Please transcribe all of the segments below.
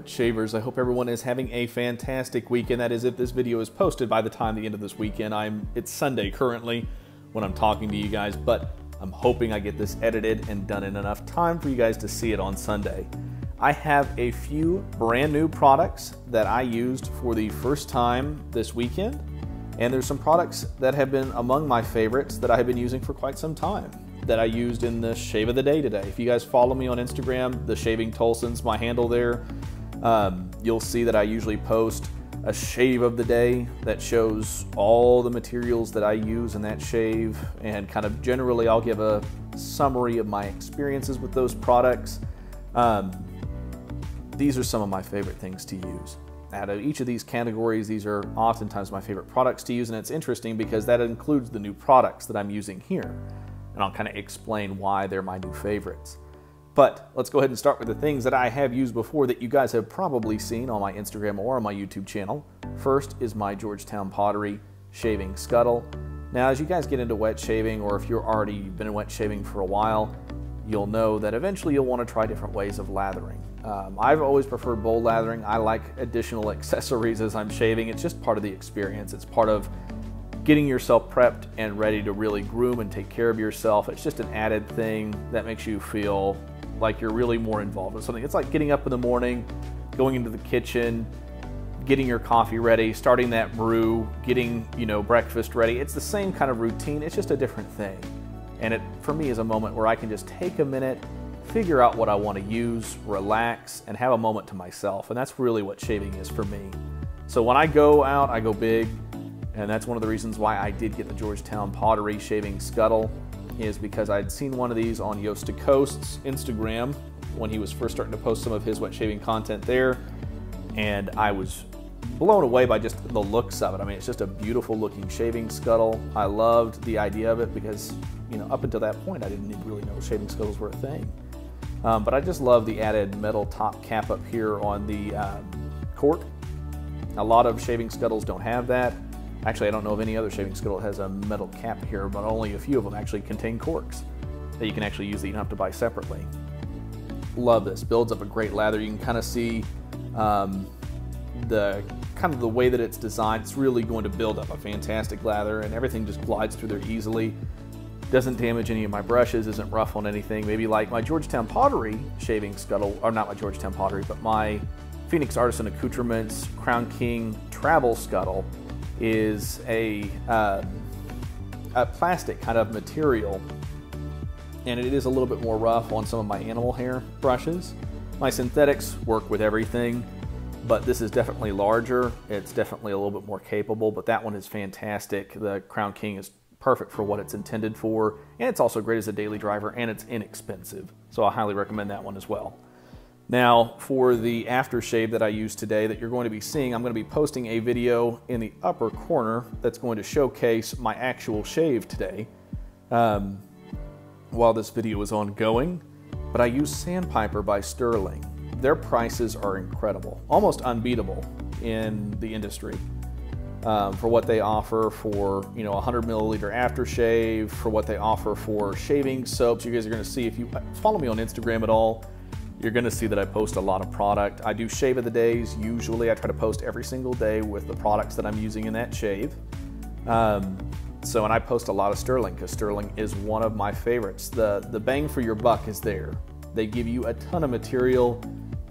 Wet Shavers. I hope everyone is having a fantastic weekend. That is, if this video is posted by the time the end of this weekend. It's Sunday currently when I'm talking to you guys, but I'm hoping I get this edited and done in enough time for you guys to see it on Sunday. I have a few brand new products that I used for the first time this weekend, and there's some products that have been among my favorites that I have been using for quite some time that I used in the shave of the day today. If you guys follow me on Instagram, the Shaving Tolson's my handle there, you'll see that I usually post a shave of the day that shows all the materials that I use in that shave, and kind of generally I'll give a summary of my experiences with those products. These are some of my favorite things to use. Out of each of these categories, these are oftentimes my favorite products to use, and it's interesting because that includes the new products that I'm using here. And I'll kind of explain why they're my new favorites. But let's go ahead and start with the things that I have used before that you guys have probably seen on my Instagram or on my YouTube channel. First is my Georgetown Pottery Shaving Scuttle. Now, as you guys get into wet shaving, or if you're already been in wet shaving for a while, you'll know that eventually you'll want to try different ways of lathering. I've always preferred bowl lathering. I like additional accessories as I'm shaving. It's just part of the experience. It's part of getting yourself prepped and ready to really groom and take care of yourself. It's just an added thing that makes you feel like you're really more involved with something. It's like getting up in the morning, going into the kitchen, getting your coffee ready, starting that brew, getting, breakfast ready. It's the same kind of routine. It's just a different thing. And it, for me, is a moment where I can just take a minute, figure out what I want to use, relax, and have a moment to myself. And that's really what shaving is for me. So when I go out, I go big. And that's one of the reasons why I did get the Georgetown Pottery Shaving Scuttle, is because I'd seen one of these on Yost to Coast's Instagram when he was first starting to post some of his wet shaving content there. And I was blown away by just the looks of it. I mean, it's just a beautiful looking shaving scuttle. I loved the idea of it because, up until that point, I didn't really know shaving scuttles were a thing. But I just love the added metal top cap up here on the cork. A lot of shaving scuttles don't have that. Actually, I don't know of any other shaving scuttle that has a metal cap here, but only a few of them actually contain corks that you can actually use that you don't have to buy separately. Love this. Builds up a great lather. You can kind of see the way that it's designed. It's really going to build up a fantastic lather, and everything just glides through there easily. Doesn't damage any of my brushes, isn't rough on anything. Maybe like my Georgetown Pottery Shaving Scuttle, or not my Georgetown Pottery, but my Phoenix Artisan Accoutrements Crown King Travel Scuttle is a plastic kind of material, and it is a little bit more rough on some of my animal hair brushes. My synthetics work with everything, but this is definitely larger. It's definitely a little bit more capable, but that one is fantastic. The Crown King is perfect for what it's intended for, and it's also great as a daily driver, and it's inexpensive. So I highly recommend that one as well. Now, for the aftershave that I used today that you're going to be seeing, I'm going to be posting a video in the upper corner that's going to showcase my actual shave today while this video is ongoing. But I use Sandpiper by Sterling. Their prices are incredible, almost unbeatable in the industry for what they offer for 100 milliliter aftershave, for what they offer for shaving soaps. You guys are going to see, if you follow me on Instagram at all, you're going to see that I post a lot of product. I do shave of the days. Usually I try to post every single day with the products that I'm using in that shave. And I post a lot of Sterling because Sterling is one of my favorites. The bang for your buck is there. They give you a ton of material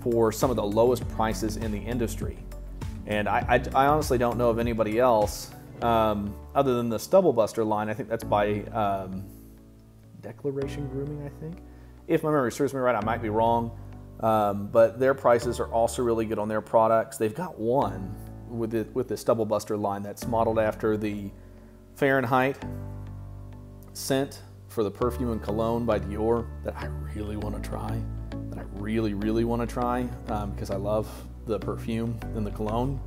for some of the lowest prices in the industry. And I honestly don't know of anybody else other than the Stubble Buster line. I think that's by Declaration Grooming, I think. If my memory serves me right, I might be wrong, but their prices are also really good on their products. They've got one with the Stubble Buster line that's modeled after the Fahrenheit scent for the perfume and cologne by Dior that I really want to try, because I love the perfume and the cologne,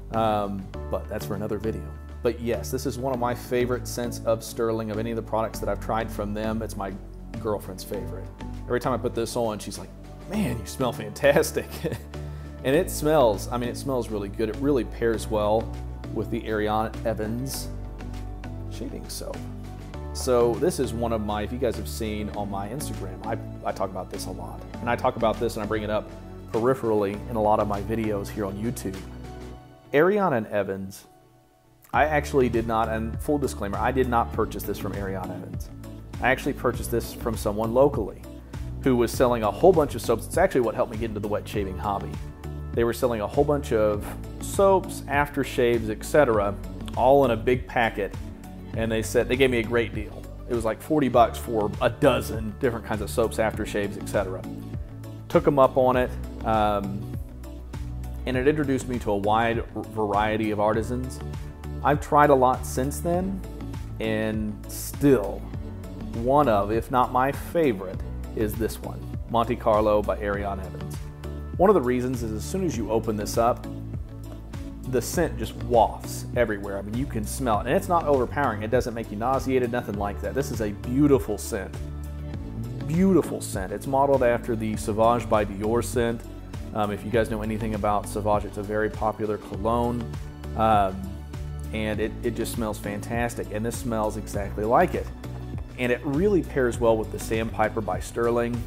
but that's for another video. But yes, this is one of my favorite scents of Sterling, of any of the products that I've tried from them. It's my girlfriend's favorite. Every time I put this on, she's like, man, you smell fantastic. And it smells really good. It really pairs well with the Ariana Evans shaving soap. So this is one of my, if you guys have seen on my Instagram, I talk about this a lot. And I talk about this and I bring it up peripherally in a lot of my videos here on YouTube. Ariana & Evans, I actually did not, and full disclaimer, I did not purchase this from Ariana & Evans. I actually purchased this from someone locally who was selling a whole bunch of soaps. It's actually what helped me get into the wet shaving hobby. They were selling a whole bunch of soaps, aftershaves, etc., all in a big packet, and they gave me a great deal. It was like 40 bucks for a dozen different kinds of soaps, aftershaves, etc. Took them up on it, and it introduced me to a wide variety of artisans. I've tried a lot since then, and still one of, if not my favorite, is this one, Monte Carlo by Ariana Evans. One of the reasons is as soon as you open this up, the scent just wafts everywhere. I mean, you can smell it, and it's not overpowering. It doesn't make you nauseated, nothing like that. This is a beautiful scent. Beautiful scent. It's modeled after the Sauvage by Dior scent. If you guys know anything about Sauvage, it's a very popular cologne, and it just smells fantastic, and this smells exactly like it. And it really pairs well with the Sandpiper by Sterling,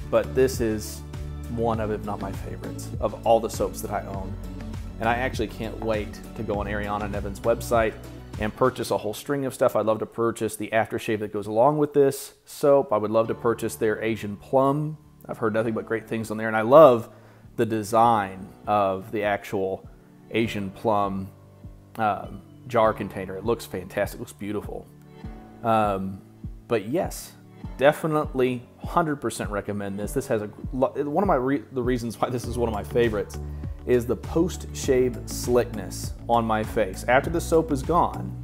but this is one of, if not my favorites, of all the soaps that I own. And I actually can't wait to go on Ariana & Evans' website and purchase a whole string of stuff. I'd love to purchase the aftershave that goes along with this soap. I would love to purchase their Asian Plum. I've heard nothing but great things on there, and I love the design of the actual Asian Plum jar container. It looks fantastic, it looks beautiful. But yes, definitely 100% recommend this. This has one of the reasons why this is one of my favorites is the post-shave slickness on my face. After the soap is gone,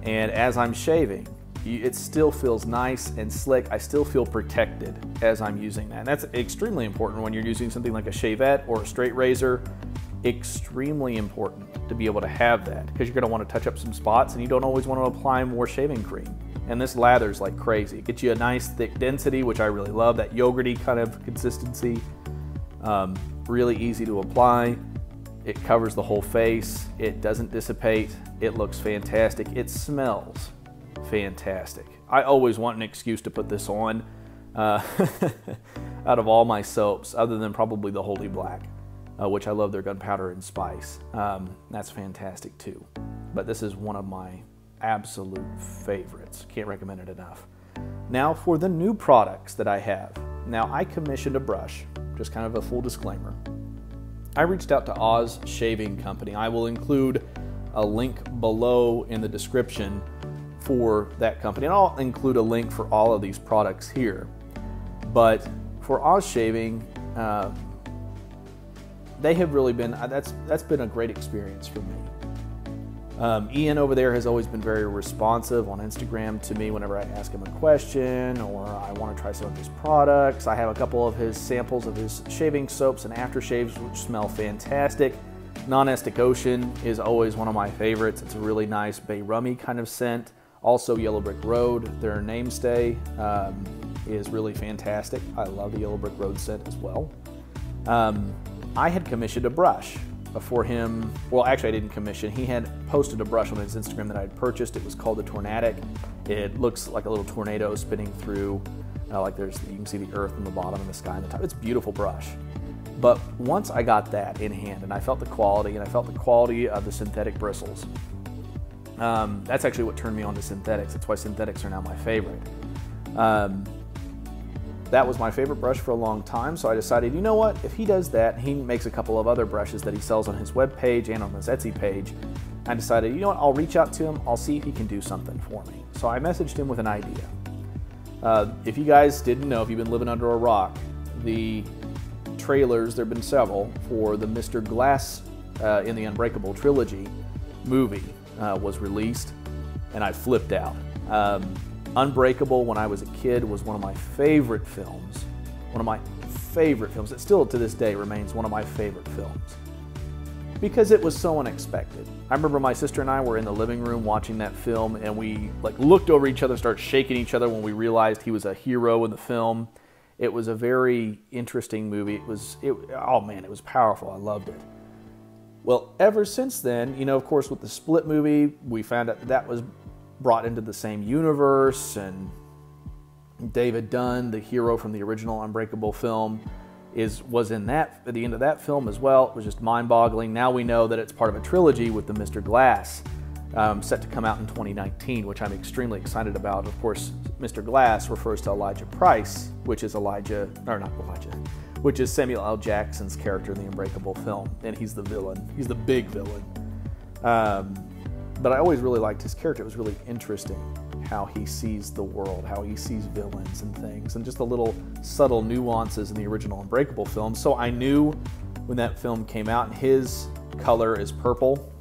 and as I'm shaving, it still feels nice and slick. I still feel protected as I'm using that. And that's extremely important when you're using something like a shavette or a straight razor. Extremely important to be able to have that, because you're going to want to touch up some spots and you don't always want to apply more shaving cream. And this lathers like crazy. It gets you a nice thick density, which I really love, that yogurty kind of consistency. Really easy to apply. It covers the whole face. It doesn't dissipate. It looks fantastic. It smells fantastic. I always want an excuse to put this on out of all my soaps, other than probably the Holy Black, which I love their gunpowder and spice. That's fantastic too. But this is one of my absolute favorites. Can't recommend it enough. Now for the new products that I have. Now I commissioned a brush, just kind of a full disclaimer. I reached out to Oz Shaving Company. I will include a link below in the description for that company, and I'll include a link for all of these products here. But for Oz Shaving, they have really been, that's been a great experience for me. Ian over there has always been very responsive on Instagram to me whenever I ask him a question or I want to try some of his products. I have a couple of his samples of his shaving soaps and aftershaves, which smell fantastic. Non-Estic Ocean is always one of my favorites. It's a really nice bay rummy kind of scent. Also Yellow Brick Road, their mainstay, is really fantastic. I love the Yellow Brick Road scent as well. I had commissioned a brush for him. Well, actually I didn't commission. He had posted a brush on his Instagram that I had purchased. It was called the Tornadic. It looks like a little tornado spinning through, like you can see the earth on the bottom and the sky on the top. It's a beautiful brush. But once I got that in hand and I felt the quality, and I felt the quality of the synthetic bristles, that's actually what turned me on to synthetics. That's why synthetics are now my favorite. That was my favorite brush for a long time, so I decided, you know what, if he does that, he makes a couple of other brushes that he sells on his webpage and on his Etsy page. I decided, you know what, I'll reach out to him, I'll see if he can do something for me. So I messaged him with an idea. If you guys didn't know, if you've been living under a rock, the trailers, there have been several, for the Mr. Glass in the Unbreakable trilogy movie was released, and I flipped out. Unbreakable, when I was a kid, was one of my favorite films. One of my favorite films. It still, to this day, remains one of my favorite films. Because it was so unexpected. I remember my sister and I were in the living room watching that film, and we looked over each other, started shaking each other when we realized he was a hero in the film. It was a very interesting movie. Oh man, it was powerful. I loved it. Well, ever since then, of course, with the Split movie, we found out that was brought into the same universe, and David Dunn, the hero from the original Unbreakable film, was in that at the end of that film as well. It was just mind-boggling. Now we know that it's part of a trilogy with the Mr. Glass, set to come out in 2019, which I'm extremely excited about. Of course, Mr. Glass refers to Elijah Price, which is which is Samuel L. Jackson's character in the Unbreakable film, and he's the villain. He's the big villain. But I always really liked his character. It was really interesting how he sees the world, how he sees villains and things, and just the little subtle nuances in the original Unbreakable film. So I knew when that film came out, and his color is purple,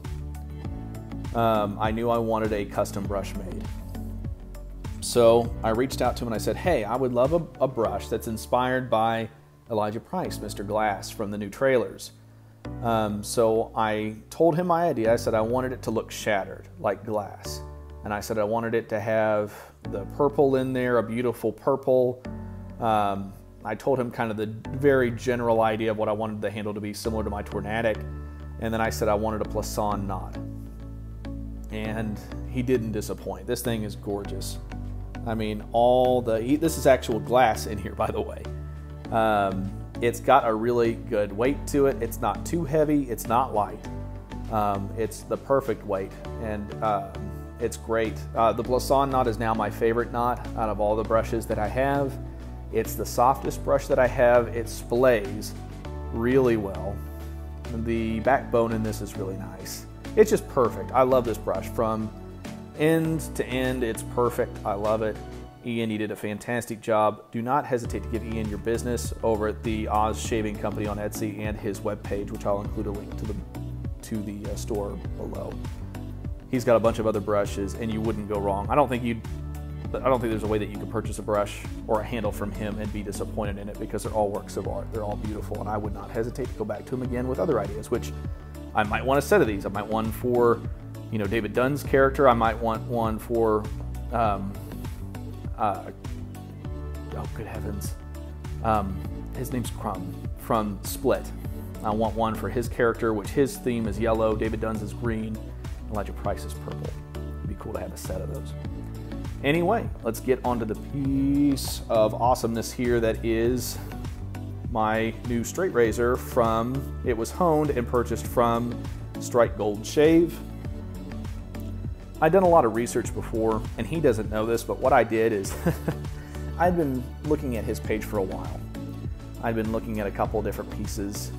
I knew I wanted a custom brush made. So I reached out to him and I said, hey, I would love a brush that's inspired by Elijah Price, Mr. Glass, from the new trailers. So I told him my idea. I said I wanted it to look shattered, like glass. And I said I wanted it to have the purple in there, a beautiful purple. I told him kind of the very general idea of what I wanted the handle to be, similar to my Tornadic. And then I said I wanted a Plisson knot. And he didn't disappoint. This thing is gorgeous. I mean, this is actual glass in here, by the way. It's got a really good weight to it. It's not too heavy. It's not light. It's the perfect weight, and it's great. The Plisson knot is now my favorite knot out of all the brushes that I have. It's the softest brush that I have. It splays really well. The backbone in this is really nice. It's just perfect. I love this brush. From end to end, it's perfect. I love it. Ian, you did a fantastic job. Do not hesitate to give Ian your business over at the Oz Shaving Company on Etsy and his webpage, which I'll include a link to the store below. He's got a bunch of other brushes, and you wouldn't go wrong. I don't think there's a way that you could purchase a brush or a handle from him and be disappointed in it, because they're all works of art. They're all beautiful, and I would not hesitate to go back to him again with other ideas, which I might want a set of these. I might want one for, David Dunn's character. I might want one for, oh, good heavens. His name's Crumb from Split. I want one for his character, which his theme is yellow, David Dunn's is green, Elijah Price is purple. It'd be cool to have a set of those. Anyway, let's get onto the piece of awesomeness here that is my new straight razor it was honed and purchased from Strike Gold Shave. I'd done a lot of research before, and he doesn't know this, but what I did is I'd been looking at his page for a while. I'd been looking at a couple of different pieces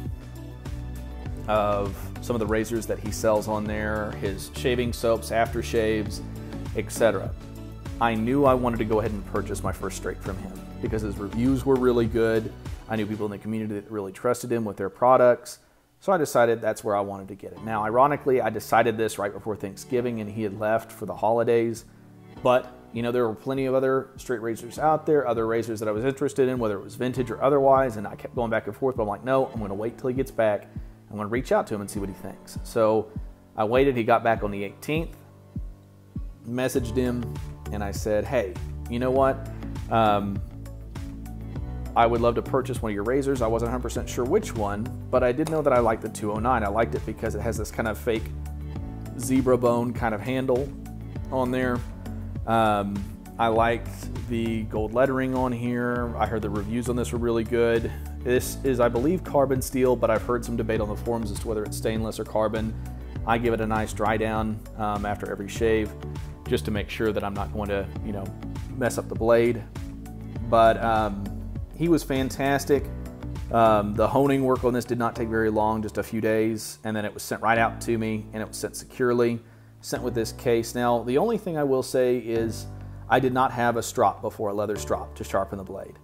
of some of the razors that he sells on there, his shaving soaps, aftershaves, etc. I knew I wanted to go ahead and purchase my first straight from him because his reviews were really good. I knew people in the community that really trusted him with their products. So I decided that's where I wanted to get it. Now, ironically, I decided this right before Thanksgiving, and he had left for the holidays. But, there were plenty of other straight razors out there, other razors that I was interested in, whether it was vintage or otherwise, and I kept going back and forth, but I'm like, no, I'm going to wait till he gets back. I'm going to reach out to him and see what he thinks. So I waited. He got back on the 18th, messaged him, and I said, hey, you know what? I would love to purchase one of your razors. I wasn't 100% sure which one, but I did know that I liked the 209. I liked it because it has this kind of fake zebra bone kind of handle on there. I liked the gold lettering on here. I heard the reviews on this were really good. This is, I believe, carbon steel, but I've heard some debate on the forums as to whether it's stainless or carbon. I give it a nice dry down after every shave, just to make sure that I'm not going to, mess up the blade. But he was fantastic. The honing work on this did not take very long, just a few days, and then it was sent right out to me, and it was sent securely, sent with this case. Now, the only thing I will say is I did not have a strop before, a leather strop, to sharpen the blade.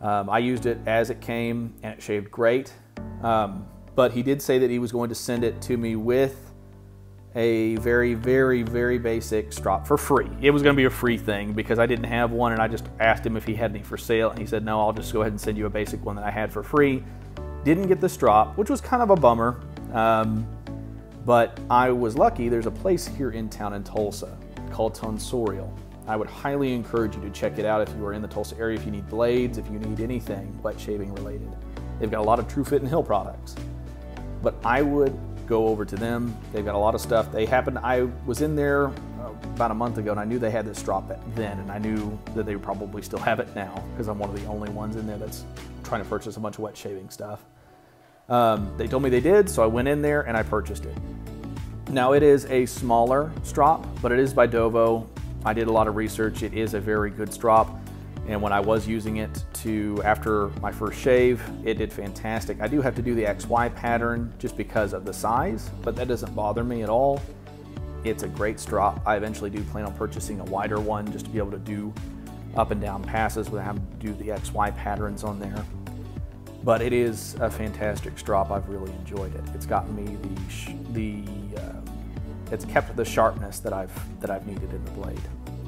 I used it as it came, and it shaved great. But he did say that he was going to send it to me with a very, very, very basic strop for free. It was going to be a free thing because I didn't have one, and I just asked him if he had any for sale, and he said, no, I'll just go ahead and send you a basic one that I had for free. Didn't get the strop, which was kind of a bummer, but I was lucky. There's a place here in town in Tulsa called Tonsorial. I would highly encourage you to check it out if you are in the Tulsa area, if you need blades, if you need anything wet shaving related. They've got a lot of True Fit and Hill products, but I would go over to them. They've got a lot of stuff. I was in there about a month ago, and I knew they had this strop then, and I knew that they probably still have it now because I'm one of the only ones in there that's trying to purchase a bunch of wet shaving stuff. They told me they did, so I went in there and I purchased it. Now it is a smaller strop, but it is by Dovo. I did a lot of research. It is a very good strop. And when I was using it after my first shave, it did fantastic. I do have to do the XY pattern just because of the size, but that doesn't bother me at all. It's a great strop. I eventually do plan on purchasing a wider one just to be able to do up and down passes without having to do the XY patterns on there. But it is a fantastic strop. I've really enjoyed it. It's gotten me it's kept the sharpness that I've needed in the blade.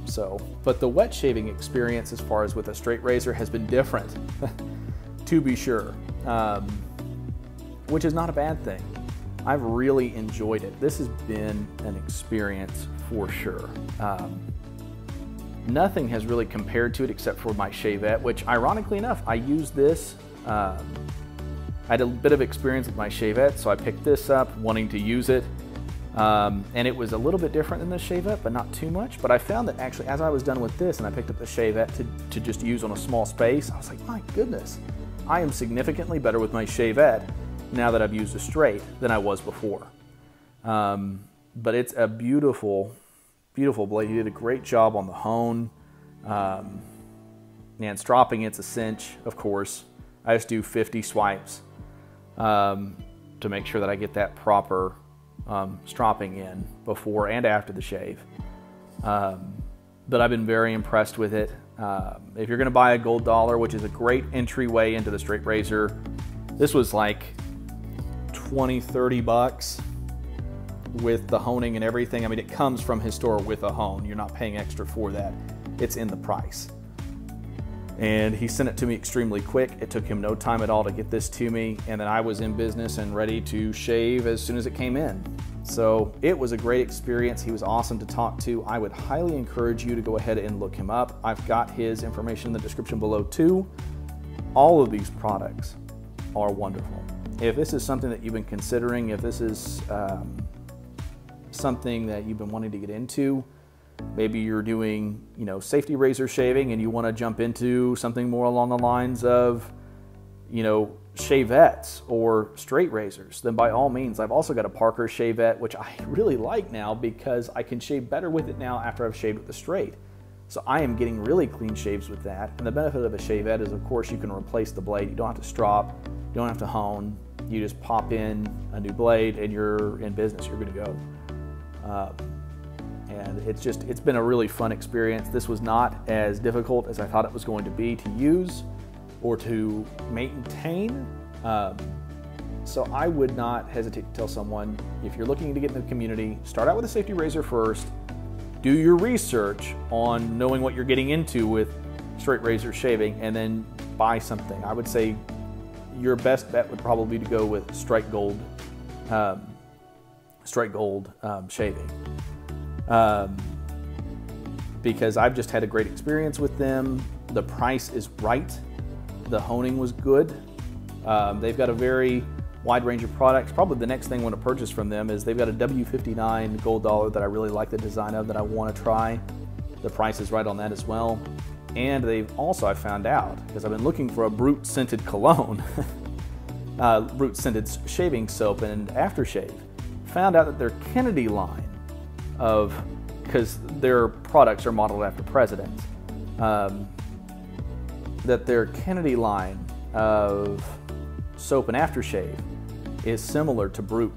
So, but the wet shaving experience as far as with a straight razor has been different, to be sure, which is not a bad thing. I've really enjoyed it. This has been an experience for sure. Nothing has really compared to it except for my shavette, which ironically enough, I used this. I had a bit of experience with my shavette, so I picked this up wanting to use it. And it was a little bit different than the shavette, but not too much. But I found that actually as I was done with this and I picked up the shavette to just use on a small space, I was like, my goodness, I am significantly better with my shavette now that I've used a straight than I was before. But it's a beautiful, beautiful blade. He did a great job on the hone. And stropping, it's a cinch, of course. I just do 50 swipes to make sure that I get that proper stropping in before and after the shave. But I've been very impressed with it. If you're gonna buy a gold dollar, which is a great entryway into the straight razor, this was like 20, 30 bucks with the honing and everything. I mean, it comes from his store with a hone. You're not paying extra for that. It's in the price. And he sent it to me extremely quick. It took him no time at all to get this to me. And then I was in business and ready to shave as soon as it came in. So it was a great experience. He was awesome to talk to. I would highly encourage you to go ahead and look him up. I've got his information in the description below too. All of these products are wonderful. If this is something that you've been considering, if this is something that you've been wanting to get into, maybe you're doing, safety razor shaving and you want to jump into something more along the lines of, shavettes or straight razors, then by all means. I've also got a Parker shavette, which I really like now because I can shave better with it now after I've shaved with the straight. So I am getting really clean shaves with that. And the benefit of a shavette is, of course, you can replace the blade. You don't have to strop, you don't have to hone. You just pop in a new blade and you're in business, you're good to go. And it's been a really fun experience. This was not as difficult as I thought it was going to be to use or to maintain. So I would not hesitate to tell someone, if you're looking to get in the community, start out with a safety razor first, do your research on knowing what you're getting into with straight razor shaving, and then buy something. I would say your best bet would probably be to go with Strike Gold shaving. Because I've just had a great experience with them. The price is right. The honing was good. They've got a very wide range of products. Probably the next thing I want to purchase from them is they've got a W59 gold dollar that I really like the design of, that I want to try. The price is right on that as well. And they've also, I found out, because I've been looking for a Brute scented cologne, Brute scented shaving soap and aftershave, found out that their Kennedy line because their products are modeled after presidents, that their Kennedy line of soap and aftershave is similar to Brute,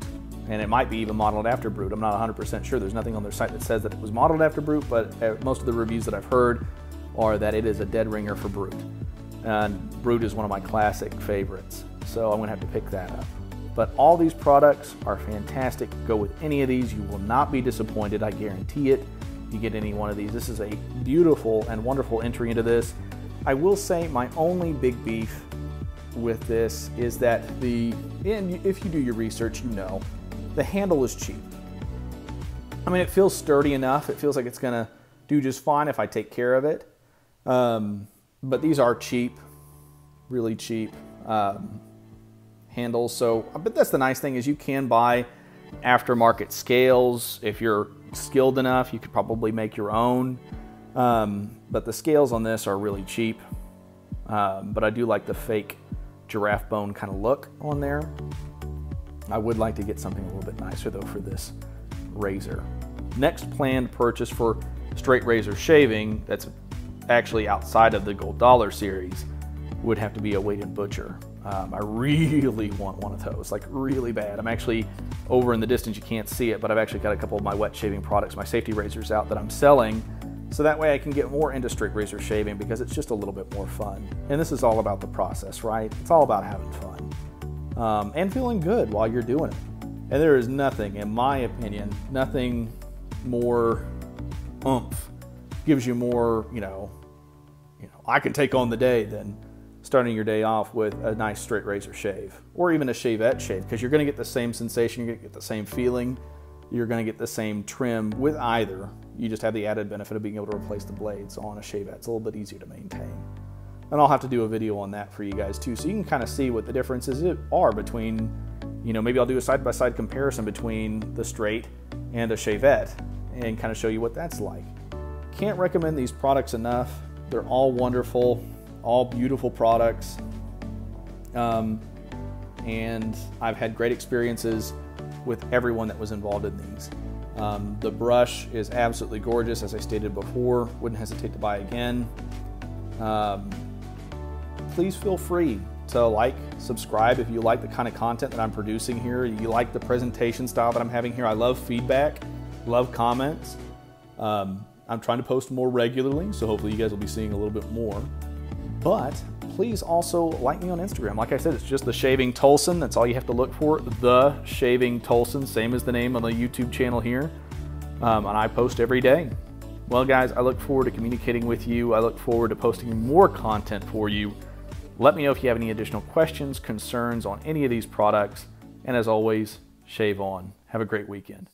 and it might be even modeled after Brute. I'm not 100% sure. There's nothing on their site that says that it was modeled after Brute, but most of the reviews that I've heard are that it is a dead ringer for Brute. And Brute is one of my classic favorites, so I'm gonna have to pick that up. But all these products are fantastic. Go with any of these. You will not be disappointed. I guarantee it. You get any one of these. This is a beautiful and wonderful entry into this. I will say my only big beef with this is that if you do your research, the handle is cheap. I mean, it feels sturdy enough. It feels like it's gonna do just fine if I take care of it. But these are cheap, really cheap. Handles. So, but that's the nice thing, is you can buy aftermarket scales if you're skilled enough, you could probably make your own. But the scales on this are really cheap. But I do like the fake giraffe bone kind of look on there. I would like to get something a little bit nicer though for this razor. Next planned purchase for straight razor shaving that's actually outside of the Gold Dollar series would have to be a Weighted Butcher. I really want one of those, like really bad. I'm actually over in the distance, you can't see it, but I've actually got a couple of my wet shaving products, my safety razors out that I'm selling, so that way I can get more into straight razor shaving because it's just a little bit more fun. And this is all about the process, right? It's all about having fun and feeling good while you're doing it. And there is nothing, in my opinion, nothing more oomph, gives you more, I can take on the day than starting your day off with a nice straight razor shave, or even a shavette shave, because you're going to get the same sensation, you're going to get the same feeling, you're going to get the same trim with either. You just have the added benefit of being able to replace the blades on a shavette. It's a little bit easier to maintain. And I'll have to do a video on that for you guys too, so you can kind of see what the differences are between, maybe I'll do a side-by-side comparison between the straight and a shavette and kind of show you what that's like. Can't recommend these products enough. They're all wonderful, all beautiful products. And I've had great experiences with everyone that was involved in these. The brush is absolutely gorgeous, as I stated before. Wouldn't hesitate to buy again. Please feel free to like, subscribe if you like the kind of content that I'm producing here. You like the presentation style that I'm having here. I love feedback, love comments. I'm trying to post more regularly, so hopefully you guys will be seeing a little bit more. But please also like me on Instagram. Like I said, it's just The Shaving Tolson. That's all you have to look for. The Shaving Tolson, same as the name on the YouTube channel here. And I post every day. Well, guys, I look forward to communicating with you. I look forward to posting more content for you. Let me know if you have any additional questions, concerns on any of these products. And as always, shave on. Have a great weekend.